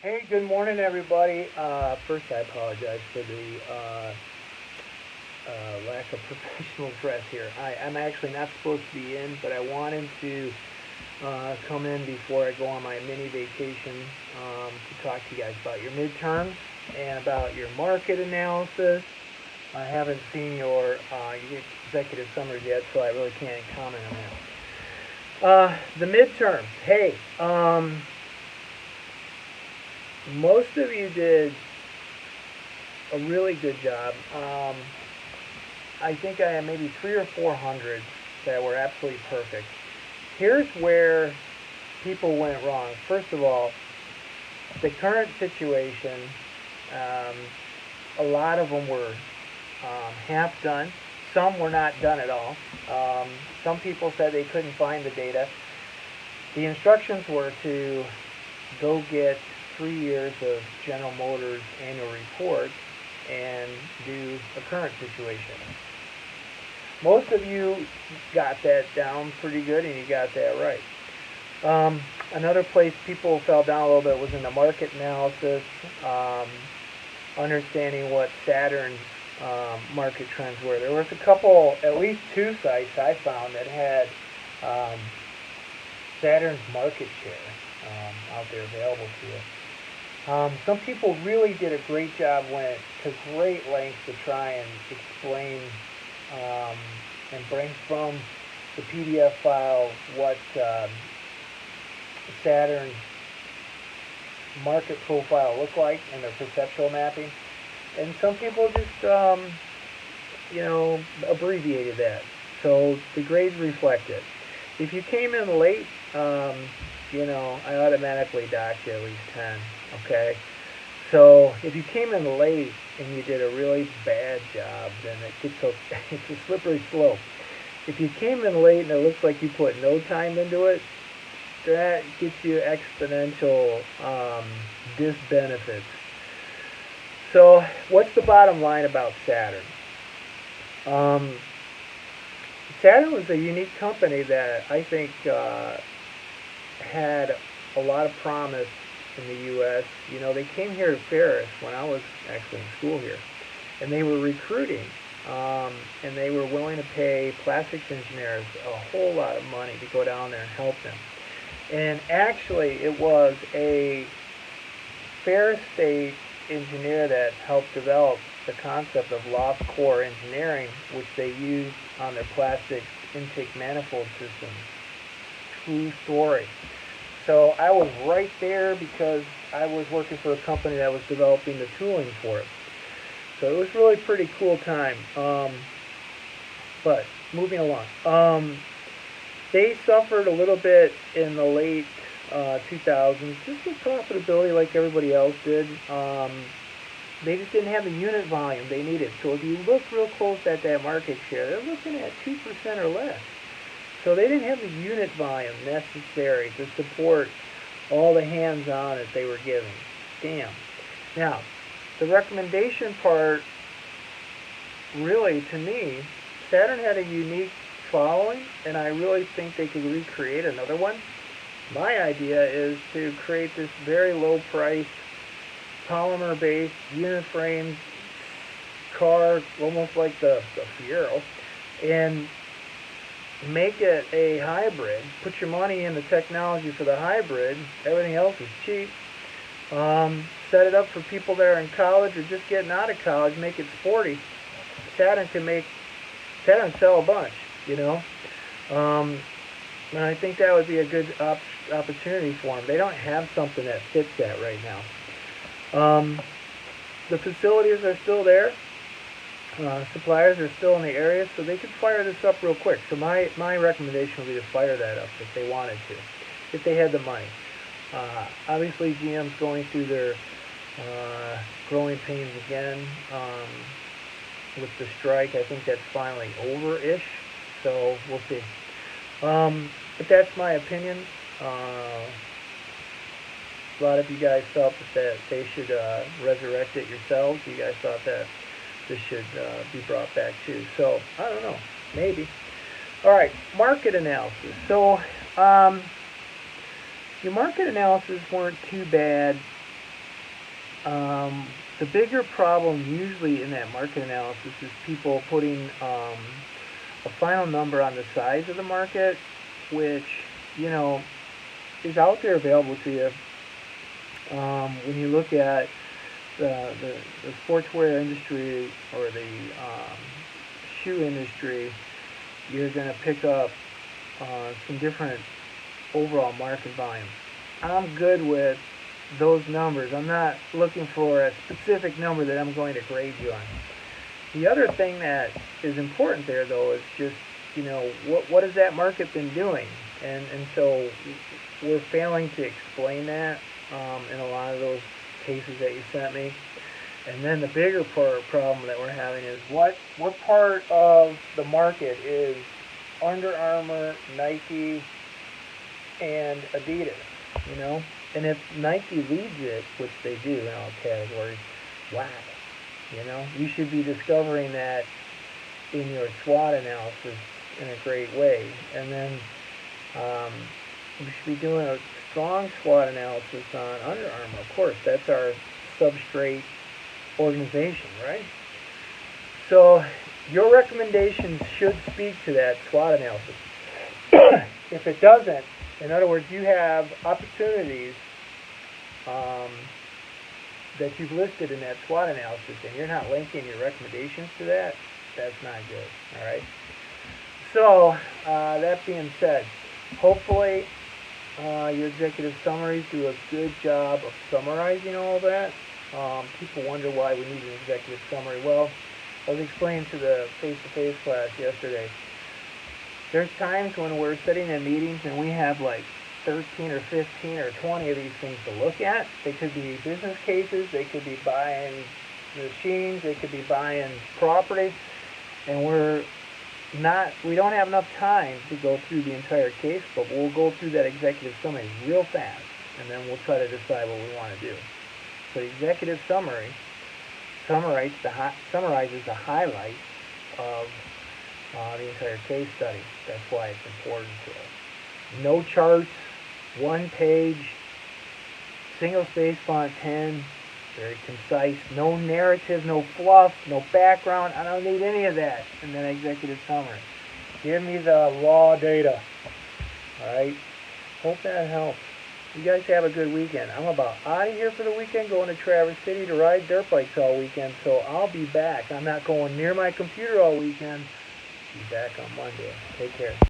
Hey, good morning, everybody. First, I apologize for the lack of professional dress here. I'm actually not supposed to be in, but I wanted to come in before I go on my mini vacation to talk to you guys about your midterms and about your market analysis. I haven't seen your executive summary yet, so I really can't comment on that. The midterms. Hey, most of you did a really good job. I think I had maybe 3 or 400 that were absolutely perfect. Here's where people went wrong. First of all, the current situation, um, a lot of them were half done. Some were not done at all. Some people said they couldn't find the data. The instructions were to go get 3 years of General Motors annual report and do a current situation. Most of you got that down pretty good and you got that right. Another place people fell down a little bit was in the market analysis, um, understanding what Saturn's market trends were. There was a couple, at least two sites I found that had um, Saturn's market share out there available to you. Some people really did a great job, went to great lengths to try and explain um, and bring from the PDF file what Saturn's market profile looked like and their perceptual mapping. And some people just, abbreviated that. So the grades reflect it. If you came in late, I automatically docked you at least 10. Okay. So if you came in late and you did a really bad job, then it's a slippery slope. If you came in late and it looks like you put no time into it, that gets you exponential disbenefits. So what's the bottom line about Saturn? Um, Saturn was a unique company that I think had a lot of promise in the U.S. You know, they came here to Ferris when I was actually in school here, and they were recruiting, and they were willing to pay plastics engineers a whole lot of money to go down there and help them. And actually, it was a Ferris State engineer that helped develop the concept of lost core engineering, which they used on their plastic intake manifold systems. True story. So I was right there because I was working for a company that was developing the tooling for it. So it was really a pretty cool time. But moving along. They suffered a little bit in the late 2000s, just with profitability like everybody else did. They just didn't have the unit volume they needed. So if you look real close at that market share, they're looking at 2% or less. So they didn't have the unit volume necessary to support all the hands-on that they were giving. Damn. Now, the recommendation part, really, to me, Saturn had a unique following, and I really think they could recreate another one. My idea is to create this very low-priced, polymer-based, unit-frame car, almost like the Fiero, and make it a hybrid. Put your money in the technology for the hybrid. Everything else is cheap. Set it up for people that are in college or just getting out of college. Make it sporty. Saturn can make Saturn sell a bunch. You know, and I think that would be a good opportunity for them. They don't have something that fits that right now. The facilities are still there. Suppliers are still in the area, so they could fire this up real quick. So my recommendation would be to fire that up if they wanted to, if they had the money. Obviously, GM's going through their growing pains again with the strike. I think that's finally over-ish, so we'll see. But that's my opinion. A lot of you guys felt that they should resurrect it yourselves. You guys thought that this should be brought back too. So I don't know, maybe. All right, market analysis. So your market analysis weren't too bad The bigger problem usually in that market analysis is people putting a final number on the size of the market, which, you know, is out there available to you. When you look at the sportswear industry or the shoe industry, you're going to pick up some different overall market volume. I'm good with those numbers. I'm not looking for a specific number that I'm going to grade you on. The other thing that is important there, though, is just, you know, what has that market been doing? And so we're failing to explain that in a lot of those cases that you sent me. And then the bigger problem that we're having is what part of the market is Under Armour, Nike, and Adidas, you know? And if Nike leads it, which they do in all categories, wow, you know? You should be discovering that in your SWOT analysis in a great way. And then you should be doing a strong SWOT analysis on Under Armour. Of course, that's our substrate organization, right? So your recommendations should speak to that SWOT analysis. If it doesn't, in other words, you have opportunities that you've listed in that SWOT analysis and you're not linking your recommendations to that, that's not good, all right? So, that being said, hopefully your executive summaries do a good job of summarizing all that. People wonder why we need an executive summary. Well, I was explaining to the face-to-face class yesterday, there's times when we're sitting in meetings and we have like 13 or 15 or 20 of these things to look at. They could be business cases, they could be buying machines, they could be buying property, and we don't have enough time to go through the entire case, but we'll go through that executive summary real fast, and then we'll try to decide what we want to do. So the executive summary summarizes the highlights of the entire case study. That's why it's important to us. No charts, one page, single space font 10, very concise, no narrative, no fluff, no background. I don't need any of that in that executive summary. Give me the raw data. All right? Hope that helps. You guys have a good weekend. I'm about out of here for the weekend, going to Traverse City to ride dirt bikes all weekend, so I'll be back. I'm not going near my computer all weekend. Be back on Monday. Take care.